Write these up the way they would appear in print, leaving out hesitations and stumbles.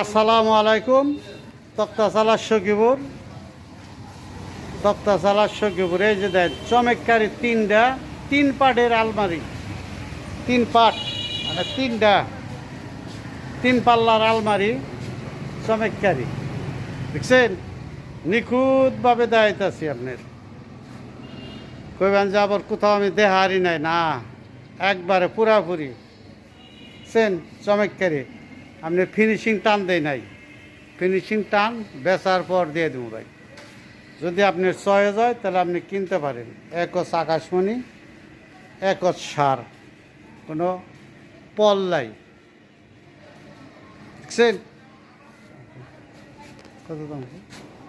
আসসালামু আলাইকুম। তক্তাশালা সখীপুর, এই যে দেন চমৎকারী তিন পাটের আলমারি, 3 পাট মানে 3 পাল্লার আলমারি চমৎকারী, দেখছেন? নিখুঁতভাবে দাঁড়াইতেছি আপনার। কইবেন যে আবার কোথাও আমি দেহারি নাই, না, একবারে পুরাপুরি সেন চমৎকারী। আপনি ফিনিশিং টান দেয় নাই, ফিনিশিং টান বেচার পর দিয়ে দেবো ভাই। যদি আপনার চয়েস হয় তাহলে আপনি কিনতে পারেন। একচ আকাশমণি, একচ সার, কোনো পল নাই, দেখছেন? কত দাম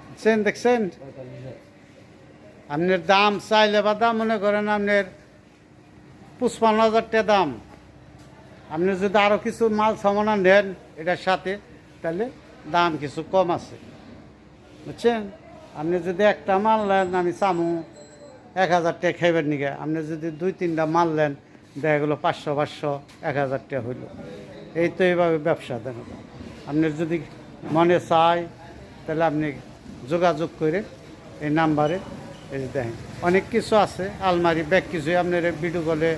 দেখছেন? দেখছেন আপনার দাম চাইলে বা দাম মনে করেন আপনার 55,000 টাকা দাম। আপনি যদি আরও কিছু মাল সামানা নেন এটার সাথে, তাহলে দাম কিছু কম আছে, বুঝছেন? আপনি যদি একটা মাল নেন, আমি চামু 1,000 টাকা খাইবেন নিগে, আপনি যদি 2-3টা মাল নেন, দেখা গেলো 500, 1,000 টাকা হইল। এই তো এইভাবে ব্যবসা দেন। আপনার যদি মনে চায় তাহলে আপনি যোগাযোগ করে এই নাম্বারে এই যে দেখেন, অনেক কিছু আছে আলমারি ব্যাগ কিছুই আপনার ভিডিও কলে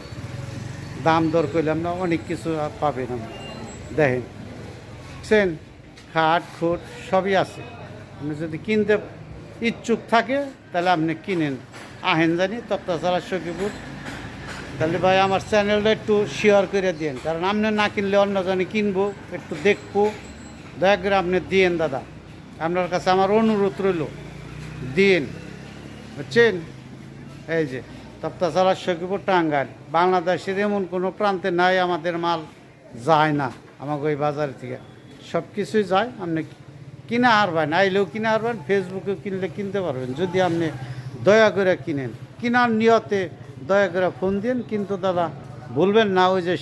দাম দর করলাম না, অনেক কিছু পাবেন আপনি। দেখেন, বুঝছেন? খাট খুট সবই আছে। আপনি যদি কিনতে ইচ্ছুক থাকে তাহলে আপনি কিনেন, আহেন জানি তক্তাশালা সখীপুর। তাহলে ভাই আমার চ্যানেলটা একটু শেয়ার করে দিন, কারণ আপনি না কিনলে অন্য জনে কিনবো, একটু দেখবো। দয়া করে আপনি দিন দাদা, আপনার কাছে আমার অনুরোধ রইল, দিন, বুঝছেন? এই যে তক্তাশালা সখীপুর টাঙ্গাইল, বাংলাদেশের এমন কোনো প্রান্তে নাই আমাদের মাল যায় না আমাকে ওই বাজার থেকে, সব কিছুই যায়। আপনি কিনে হারবেন, আইলেও কিনে হারবেন, ফেসবুকে কিনলে কিনতে পারবেন, যদি আপনি দয়া করে কিনেন। কিনার নিয়তে দয়া করে ফোন দিন, কিন্তু দাদা ভুলবেন না, ওই যে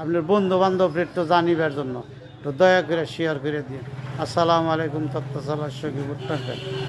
আপনার বন্ধু বান্ধবের তো জানিবার জন্য, তো দয়া করে শেয়ার করে দিন। আসসালামু আলাইকুম। তক্তাশালা সখীপুর টাঙ্গাইল।